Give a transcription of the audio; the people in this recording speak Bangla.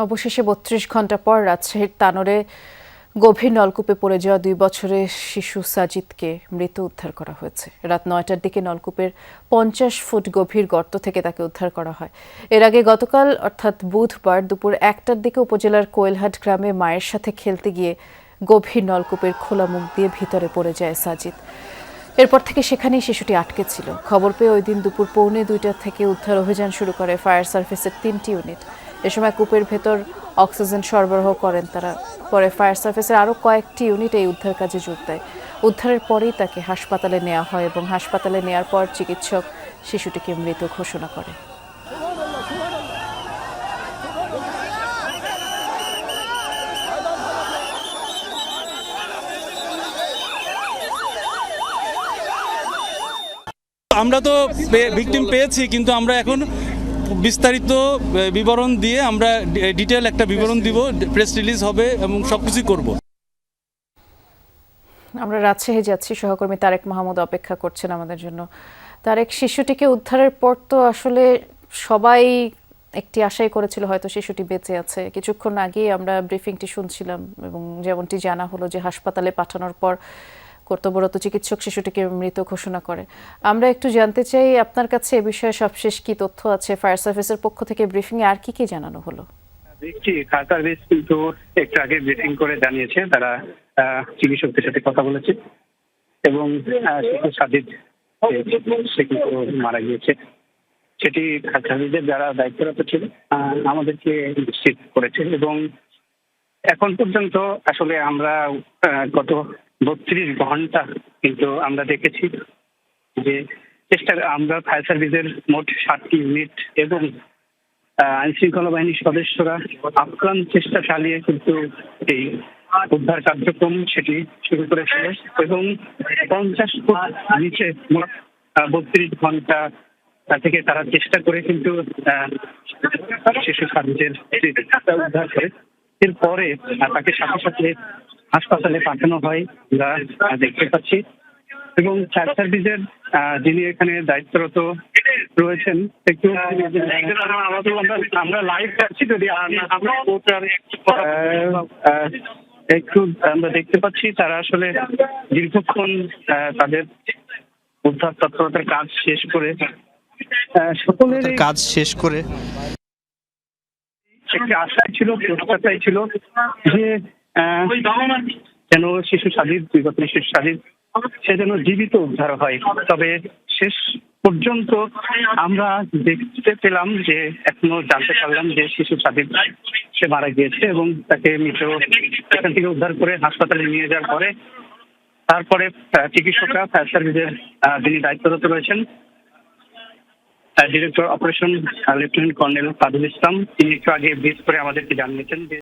অবশেষে ৩২ ঘণ্টা পর রাজশাহীর তানোরে গভীর নলকূপে পড়ে যাওয়া ২ বছরের শিশু সাজিদকে মৃত উদ্ধার করা হয়েছে। রাত ৯টার দিকে নলকূপের ৫০ ফুট গভীর গর্ত থেকে তাকে উদ্ধার করা হয়। এর আগে গতকাল অর্থাৎ বুধবার দুপুর ১টার দিকে উপজেলার কোয়েলহাট গ্রামে মায়ের সাথে খেলতে গিয়ে গভীর নলকূপের খোলা মুখ দিয়ে ভিতরে পড়ে যায় সাজিদ। এরপর থেকে সেখানেই শিশুটি আটকে ছিল। খবর পেয়ে ওই দিন দুপুর ১:৩০ থেকে উদ্ধার অভিযান শুরু করে ফায়ার সার্ভিসের ৩টি ইউনিট। এ সময় কূপের ভেতর অক্সিজেন সরবরাহ করেন তারা। পরে ফায়ার সার্ভিসের আরও কয়েকটি ইউনিট এই উদ্ধার কাজে যোগ দেয়। উদ্ধারের পরেই তাকে হাসপাতালে নেওয়া হয় এবং হাসপাতালে নেওয়ার পর চিকিৎসক শিশুটিকে মৃত ঘোষণা করে। আমরা তো ভিকটিম পেয়েছি, কিন্তু আমরা এখন বিস্তারিত বিবরণ দিয়ে আমরা ডিটেল একটা বিবরণ দিব, প্রেস রিলিজ হবে এবং সবকিছু করব। আমরা রাজশাহী যাচ্ছি, সহকর্মী তারেক মাহমুদ অপেক্ষা করছেন আমাদের জন্য। তারেক, শিশুটিকে উদ্ধারের পর তো আসলে সবাই একটি আশাই করেছিল হয়তো শিশুটি বেঁচে আছে। কিছুক্ষণ আগেই আমরা ব্রিফিংটি শুনছিলাম এবং যেমনটি জানা হলো যে হাসপাতালে পাঠানোর পর কর্তব্যরত চিকিৎসক শিশুটিকে মৃত ঘোষণা করে। আমরা একটু জানতে চাই আপনার কাছে এ বিষয়ে সবশেষ কি তথ্য আছে? ফায়ার সার্ভিসের পক্ষ থেকে ব্রিফিং এ আর কি কি জানানো হলো? ফায়ার সার্ভিস কিন্তু একটু আগে ব্রিফিং করে জানিয়েছে তারা চিকিৎসকদের সাথে কথা বলেছে এবং শিশু সাজিদ সে কিন্তু মারা গিয়েছে। সেটি ফায়ার সার্ভিসের যারা দায়িত্বরত ছিল আমাদেরকে নিশ্চিত করেছে এবং এখন পর্যন্ত আসলে আমরা গত ৩২ ঘন্টা কিন্তু আমরা দেখেছি যে আমরা ফায়ার সার্ভিসের মোট ৭টি ইউনিট এবং আইন শৃঙ্খলা বাহিনীর সদস্যরা আপ্রাণ চেষ্টা চালিয়ে কিন্তু এই উদ্ধার কার্যক্রম সেটি শুরু করেছিল এবং ৫০ ফুট নিচে মোট ৩২ ঘন্টা থেকে তারা চেষ্টা করে কিন্তু শিশু সাজিদের উদ্ধার করে। এরপরে তাকে সাথে সাথে হাসপাতালে পাঠানো হয় আমরা দেখতে পাচ্ছি এবং ফায়ার সার্ভিসের যিনি এখানে দায়িত্বরত রয়েছেন একটু আমরা লাইভ পাচ্ছি, যদি একটু আমরা দেখতে পাচ্ছি তারা আসলে দীর্ঘক্ষণ তাদের উদ্ধার তৎপরতার কাজ শেষ করে সকলের কাজ শেষ করে একটি আশাই ছিল, প্রত্যাশাই ছিল যে যেন শিশু সাজিদ, বিগত শিশু সাজিদ সে যেন জীবিত উদ্ধার হয়। তবে শেষ পর্যন্ত আমরা দেখতে পেলাম যে এখনো জানতে পারলাম যে শিশু সাজিদ সে মারা গিয়েছে এবং তাকে মৃত এখান থেকে উদ্ধার করে হাসপাতালে নিয়ে যাওয়ার পরে তারপরে চিকিৎসকরা ফায়ার সার্ভিসের যিনি দায়িত্বরত রয়েছেন ডিরেক্টর অপারেশন লেফটেন্যান্ট কর্নেল কাদুল ইসলাম, তিনি একটু আগে ব্রিফ করে আমাদেরকে জানিয়েছেন যে